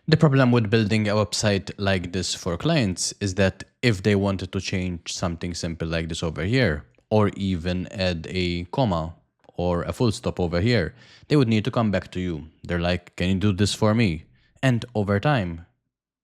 The problem with building a website like this for clients is that if they wanted to change something simple like this over here, or even add a comma or a full stop over here, they would need to come back to you. They're like, can you do this for me? And over time,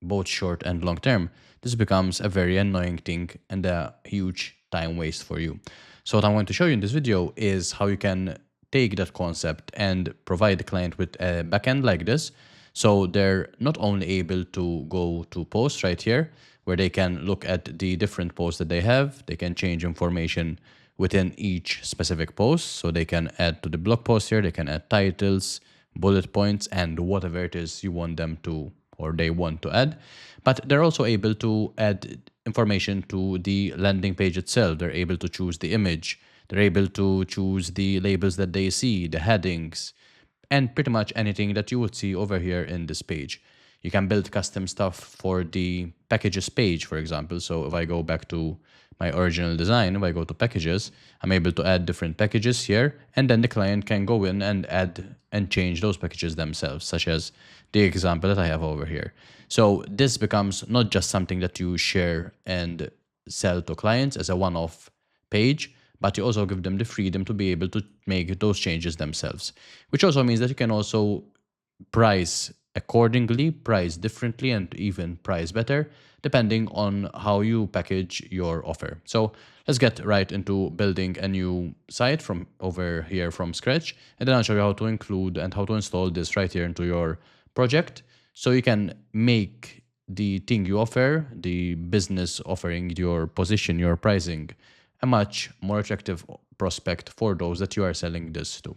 both short and long term, this becomes a very annoying thing and a huge time waste for you. So what I want to show you in this video is how you can take that concept and provide the client with a backend like this. So they're not only able to go to posts right here, where they can look at the different posts that they have, they can change information within each specific post. So they can add to the blog post here, they can add titles, bullet points, and whatever it is you want them to or they want to add. But they're also able to add information to the landing page itself. They're able to choose the image. They're able to choose the labels that they see, the headings, and pretty much anything that you would see over here in this page. You can build custom stuff for the packages page, for example. So if I go back to my original design, if I go to packages, I'm able to add different packages here, and then the client can go in and add and change those packages themselves, such as the example that I have over here. So this becomes not just something that you share and sell to clients as a one-off page, but you also give them the freedom to be able to make those changes themselves, which also means that you can also price accordingly, price differently, and even price better, depending on how you package your offer. So let's get right into building a new site from over here from scratch, and then I'll show you how to include and how to install this right here into your project, so you can make the thing you offer, the business offering, your position, your pricing, a much more attractive prospect for those that you are selling this to.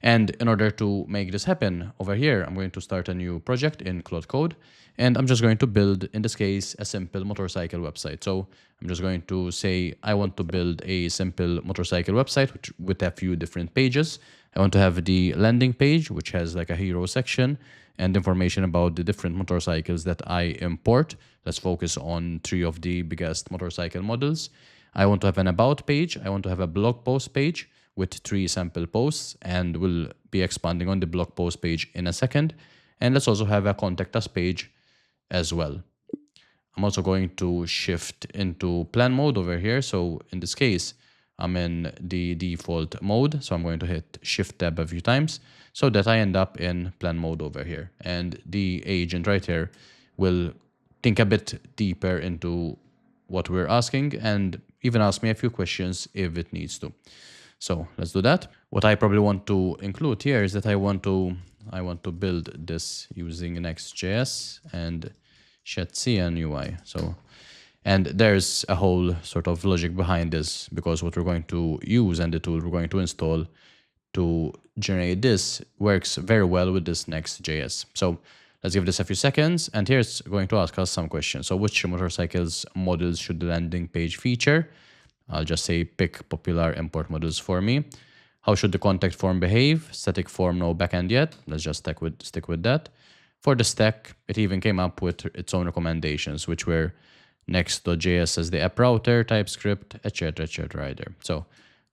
And in order to make this happen over here, I'm going to start a new project in Claude Code, and I'm just going to build, in this case, a simple motorcycle website. So I'm just going to say I want to build a simple motorcycle website with a few different pages. I want to have the landing page, which has like a hero section and information about the different motorcycles that I import. Let's focus on 3 of the biggest motorcycle models. I want to have an about page. I want to have a blog post page with 3 sample posts, and we'll be expanding on the blog post page in a second. And let's also have a contact us page as well. I'm also going to shift into plan mode over here. So in this case, I'm in the default mode. So I'm going to hit Shift Tab a few times so that I end up in plan mode over here. And the agent right here will think a bit deeper into what we're asking and even ask me a few questions if it needs to. So let's do that. What I probably want to include here is that I want to build this using Next.js and Shetcian UI. So, and there's a whole sort of logic behind this, because what we're going to use and the tool we're going to install to generate this works very well with this Next.js. So let's give this a few seconds, and here's going to ask us some questions. So which motorcycles models should the landing page feature? I'll just say pick popular import models for me. How should the contact form behave? Static form, no backend yet. Let's just stick with that. For the stack, it even came up with its own recommendations, which were Next.js as the app router, TypeScript, etc., etc. right there. So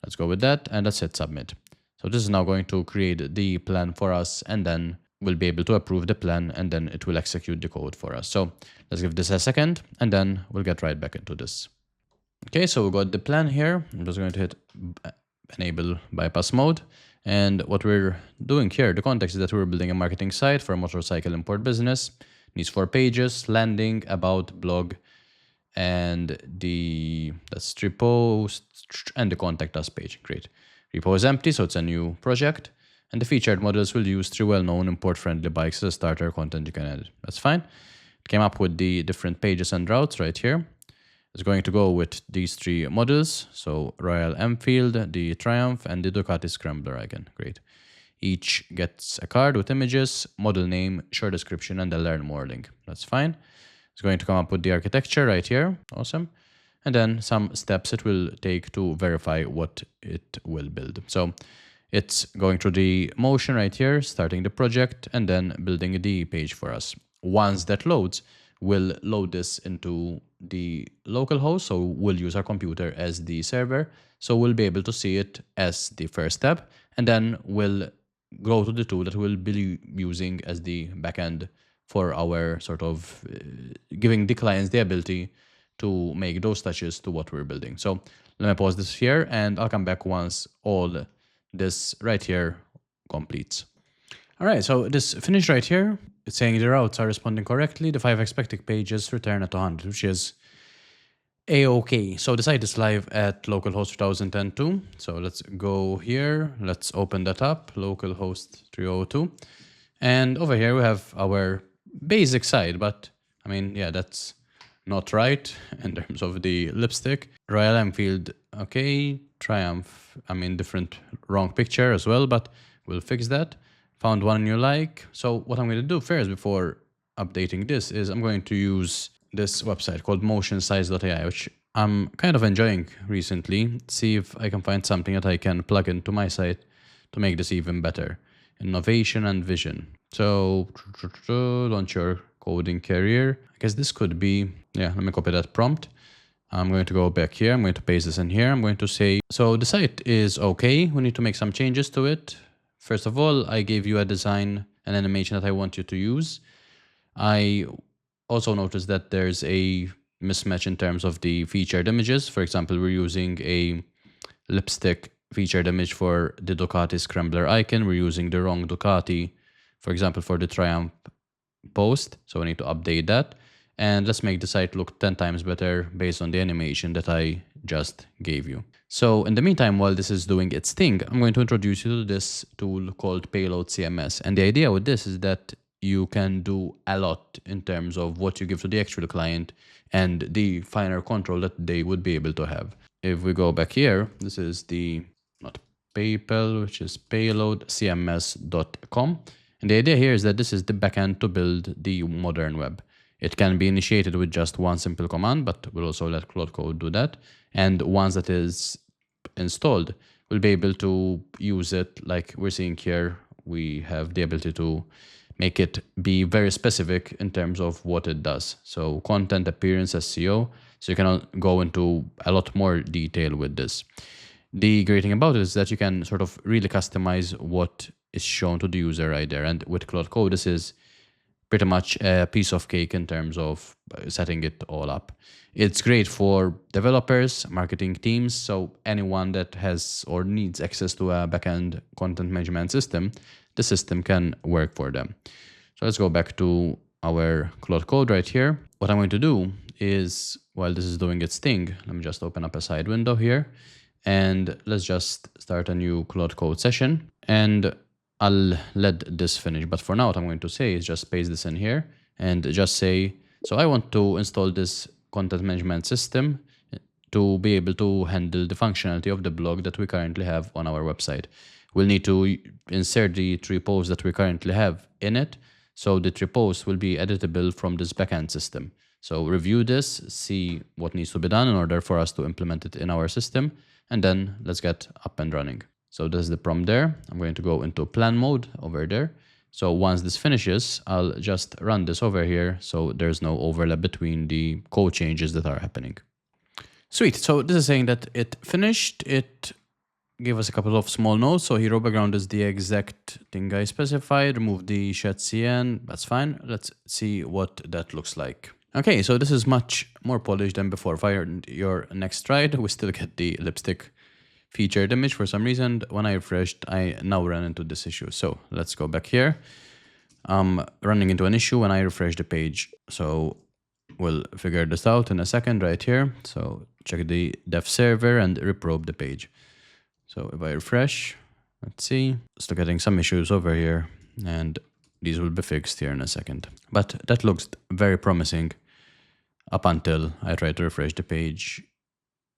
let's go with that, and let's hit submit. So this is now going to create the plan for us, and then we'll be able to approve the plan, and then it will execute the code for us. So let's give this a second, and then we'll get right back into this. Okay, so we got the plan here. I'm just going to hit enable bypass mode. And what we're doing here, the context is that we're building a marketing site for a motorcycle import business. It needs 4 pages, landing, about, blog, and that's repo and the contact us page. Great. Repo is empty, so it's a new project. And the featured models will use 3 well-known import-friendly bikes as a starter content you can add. That's fine. It came up with the different pages and routes right here. It's going to go with these 3 models. So Royal Enfield, the Triumph, and the Ducati Scrambler again. Great. Each gets a card with images, model name, short description, and a learn more link. That's fine. It's going to come up with the architecture right here. Awesome. And then some steps it will take to verify what it will build. So it's going through the motion right here, starting the project, and then building the page for us. Once that loads, we'll load this into the local host. So we'll use our computer as the server. So we'll be able to see it as the first step, and then we'll go to the tool that we'll be using as the backend for our sort of giving the clients the ability to make those touches to what we're building. So let me pause this here and I'll come back once all this right here completes. All right, so this finished right here. It's saying the routes are responding correctly. The 5 expected pages return at 100, which is A-OK. So the site is live at localhost 2002. So let's go here. Let's open that up, localhost 302. And over here we have our basic site, but I mean, yeah, that's not right in terms of the lipstick. Royal Enfield, okay. Triumph, I mean, different wrong picture as well, but we'll fix that. Found one you like. So what I'm going to do first before updating this is I'm going to use this website called motionsize.ai, which I'm kind of enjoying recently. See if I can find something that I can plug into my site to make this even better. Innovation and vision. So launch your coding career. I guess this could be, yeah, let me copy that prompt. I'm going to go back here. I'm going to paste this in here. I'm going to say, so the site is okay. We need to make some changes to it. First of all, I gave you a design and animation that I want you to use. I also noticed that there's a mismatch in terms of the featured images. For example, we're using a lipstick featured image for the Ducati scrambler icon. We're using the wrong Ducati, for example, for the Triumph post. So we need to update that. And let's make the site look 10 times better based on the animation that I just gave you. So in the meantime, while this is doing its thing, I'm going to introduce you to this tool called Payload CMS. And the idea with this is that you can do a lot in terms of what you give to the actual client and the finer control that they would be able to have. If we go back here, this is the, not PayPal, which is payloadcms.com. And the idea here is that this is the backend to build the modern web. It can be initiated with just one simple command, but we'll also let Claude Code do that. And once that is installed, we'll be able to use it like we're seeing here. We have the ability to make it be very specific in terms of what it does. So content, appearance, SEO. So you can go into a lot more detail with this. The great thing about it is that you can sort of really customize what is shown to the user right there. And with Claude Code, this is pretty much a piece of cake in terms of setting it all up. It's great for developers, marketing teams, so anyone that has or needs access to a backend content management system, the system can work for them. So let's go back to our Claude Code right here. What I'm going to do is, while this is doing its thing, let me just open up a side window here and let's just start a new Claude Code session. And I'll let this finish, but for now what I'm going to say is just paste this in here and just say, so I want to install this content management system to be able to handle the functionality of the blog that we currently have on our website. We'll need to insert the 3 posts that we currently have in it, so the 3 posts will be editable from this backend system. So review this, see what needs to be done in order for us to implement it in our system, and then let's get up and running. So this is the prompt there. I'm going to go into plan mode over there. So once this finishes, I'll just run this over here so there's no overlap between the code changes that are happening. Sweet. So this is saying that it finished. It gave us a couple of small notes. So hero background is the exact thing I specified. Remove the shed CN. That's fine. Let's see what that looks like. Okay, so this is much more polished than before. Fire your next stride. We still get the lipstick featured image for some reason. When I refreshed, I now ran into this issue. So let's go back here. I'm running into an issue when I refresh the page. So we'll figure this out in a second right here. So check the dev server and reprobe the page. So if I refresh, let's see, still getting some issues over here and these will be fixed here in a second. But that looks very promising up until I try to refresh the page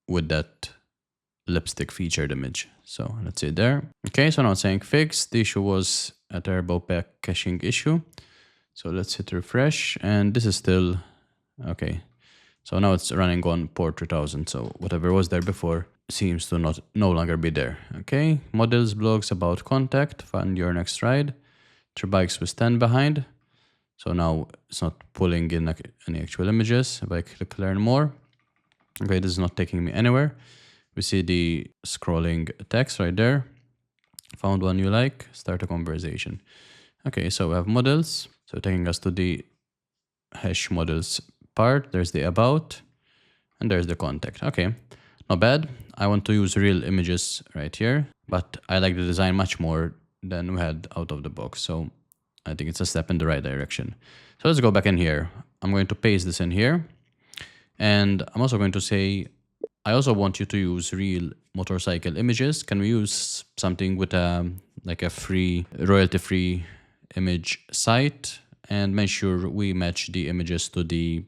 with that lipstick featured image. So let's see there. Okay, so now it's saying fixed. The issue was a turbo pack caching issue. So let's hit refresh and this is still okay. So now it's running on port 3000. So whatever was there before seems to no longer be there. Okay, models, blogs, about contact, find your next ride. 3 bikes with stand behind. So now it's not pulling in any actual images. If I click learn more, okay, this is not taking me anywhere. We see the scrolling text right there. Found one you like, start a conversation. Okay, so we have models. So taking us to the hash models part, there's the about, and there's the contact. Okay, not bad. I want to use real images right here, but I like the design much more than we had out of the box. So I think it's a step in the right direction. So let's go back in here. I'm going to paste this in here. And I'm also going to say, I also want you to use real motorcycle images. Can we use something with like a free, royalty-free image site and make sure we match the images to the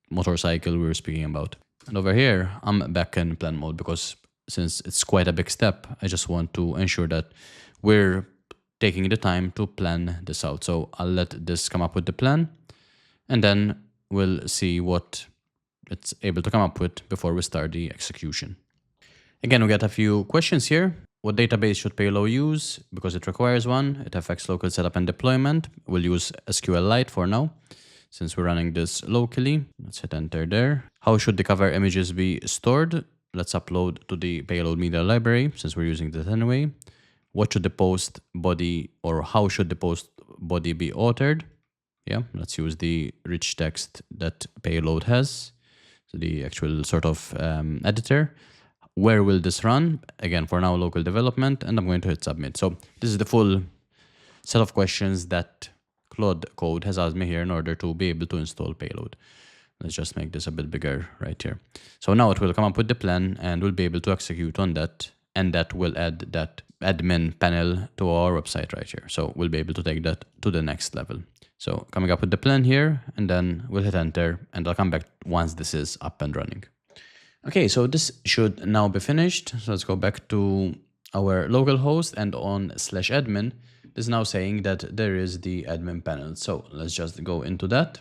motorcycle we were speaking about. And over here, I'm back in plan mode because since it's quite a big step, I just want to ensure that we're taking the time to plan this out. So I'll let this come up with the plan and then we'll see what it's able to come up with before we start the execution. Again, we got a few questions here. What database should Payload use? Because it requires one. It affects local setup and deployment. We'll use SQLite for now, since we're running this locally. Let's hit enter there. How should the cover images be stored? Let's upload to the Payload media library, since we're using that anyway. What should the post body, or how should the post body be authored? Yeah, let's use the rich text that Payload has. So the actual sort of editor. Where will this run? Again, for now, local development, and I'm going to hit submit. So this is the full set of questions that Claude Code has asked me here in order to be able to install Payload. Let's just make this a bit bigger right here. So now it will come up with the plan and we'll be able to execute on that, and that will add that admin panel to our website right here. So we'll be able to take that to the next level. So coming up with the plan here, and then we'll hit enter, and I'll come back once this is up and running. Okay, so this should now be finished. So let's go back to our local host, and on /admin, this is now saying that there is the admin panel. So let's just go into that.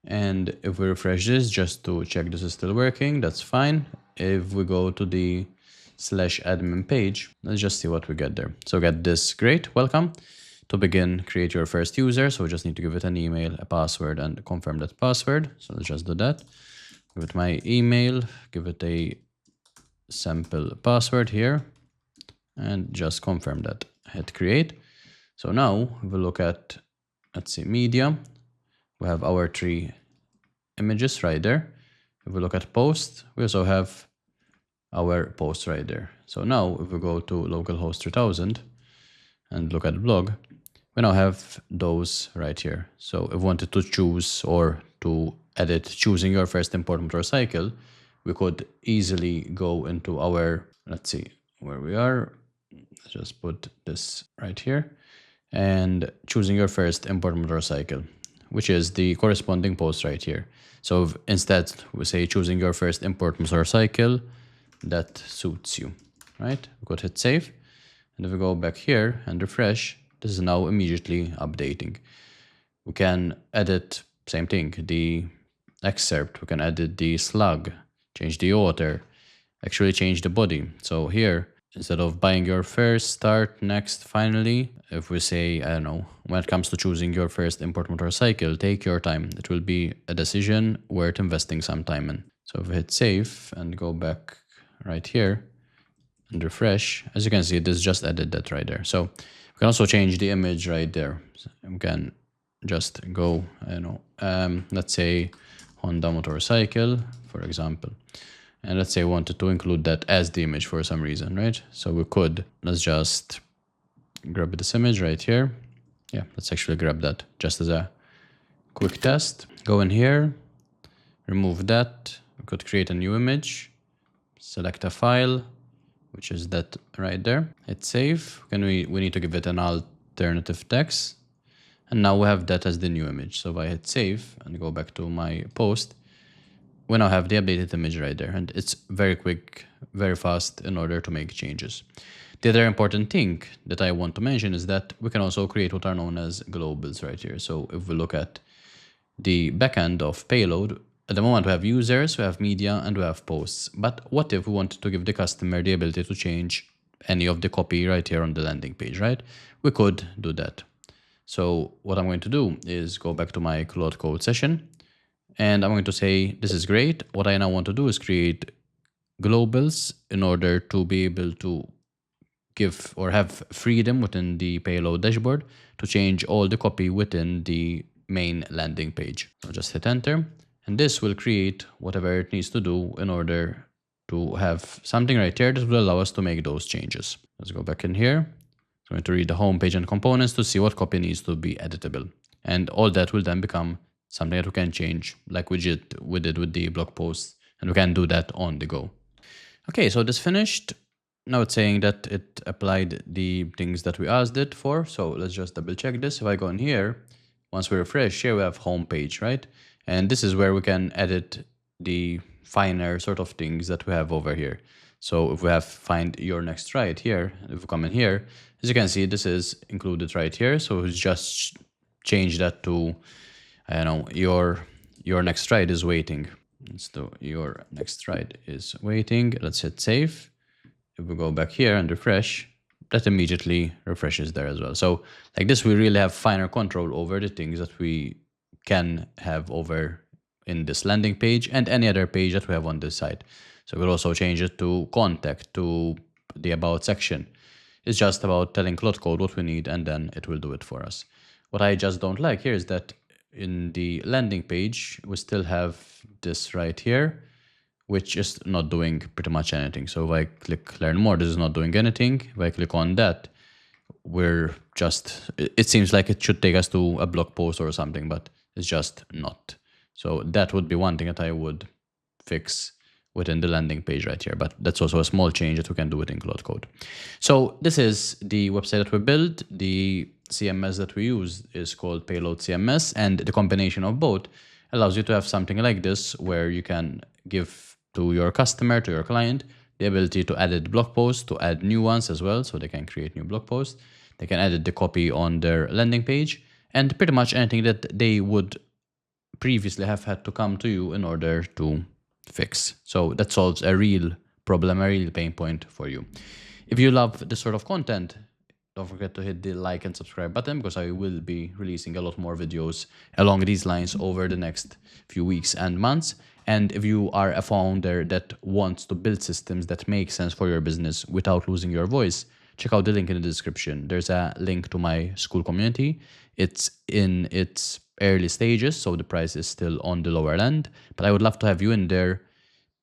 And if we refresh this just to check this is still working, that's fine. If we go to the /admin page, let's just see what we get there. So get this, great, welcome. To begin, create your first user. So we just need to give it an email, a password, and confirm that password. So let's just do that. Give it my email, give it a sample password here, and just confirm that. Hit create. So now if we look at, let's see, media, we have our 3 images right there. If we look at post, we also have our post right there. So now if we go to localhost 3000 and look at blog, we now have those right here. So if we wanted to choose or to edit choosing your first import motorcycle, we could easily go into our, let's see where we are. Let's just put this right here, and choosing your first import motorcycle, which is the corresponding post right here. So if instead we say choosing your first import motorcycle, that suits you, right? We could hit save. And if we go back here and refresh, this is now immediately updating. We can edit, same thing, the excerpt, we can edit the slug, change the author, actually change the body. So here, instead of buying your first, start, next, finally, if we say, I don't know, when it comes to choosing your first import motorcycle, take your time. It will be a decision worth investing some time in. So if we hit save and go back right here and refresh, as you can see, this just added that right there. So we can also change the image right there. So we can just go, I don't know, let's say Honda motorcycle, for example. And let's say we wanted to include that as the image for some reason, right? So we could, let's just grab this image right here. Yeah, let's actually grab that just as a quick test. Go in here, remove that. We could create a new image, select a file, which is that right there. Hit save. We need to give it an alternative text. And now we have that as the new image. So if I hit save and go back to my post, we now have the updated image right there. And it's very quick, very fast in order to make changes. The other important thing that I want to mention is that we can also create what are known as globals right here. So if we look at the backend of Payload, at the moment we have users, we have media, and we have posts. But what if we wanted to give the customer the ability to change any of the copy right here on the landing page, right? We could do that. So what I'm going to do is go back to my Claude Code session, and I'm going to say, this is great. What I now want to do is create globals in order to be able to give or have freedom within the Payload dashboard to change all the copy within the main landing page. So just hit enter, and this will create whatever it needs to do in order to have something right here that will allow us to make those changes. Let's go back in here. I'm going to read the home page and components to see what copy needs to be editable. And all that will then become something that we can change like we did with the blog post, and we can do that on the go. Okay, so this finished. Now it's saying that it applied the things that we asked it for. So let's just double check this. If I go in here, once we refresh, here we have home page, right? And this is where we can edit the finer sort of things that we have over here. So if we have find your next ride here, if we come in here, as you can see, this is included right here. So we just change that to, I don't know, your next ride is waiting. Let's do your next ride is waiting. Let's hit save. If we go back here and refresh, that immediately refreshes there as well. So like this, we really have finer control over the things that we can have over in this landing page and any other page that we have on this site. So we'll also change it to contact, to the about section. It's just about telling Claude Code what we need, and then it will do it for us. What I just don't like here is that in the landing page, we still have this right here, which is not doing pretty much anything. So if I click learn more, this is not doing anything. If I click on that, it seems like it should take us to a blog post or something, but it's just not. So that would be one thing that I would fix within the landing page right here, but that's also a small change that we can do within Claude Code. So this is the website that we built. The CMS that we use is called Payload CMS, and the combination of both allows you to have something like this where you can give to your customer, to your client, the ability to edit blog posts, to add new ones as well, so they can create new blog posts. They can edit the copy on their landing page, and pretty much anything that they would previously have had to come to you in order to fix. So that solves a real problem, a real pain point for you. If you love this sort of content, don't forget to hit the like and subscribe button, because I will be releasing a lot more videos along these lines over the next few weeks and months. And if you are a founder that wants to build systems that make sense for your business without losing your voice, check out the link in the description. There's a link to my school community. It's in its early stages, so the price is still on the lower end, but I would love to have you in there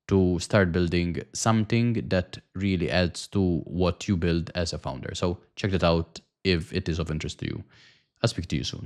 to start building something that really adds to what you build as a founder. So check that out if it is of interest to you. I'll speak to you soon.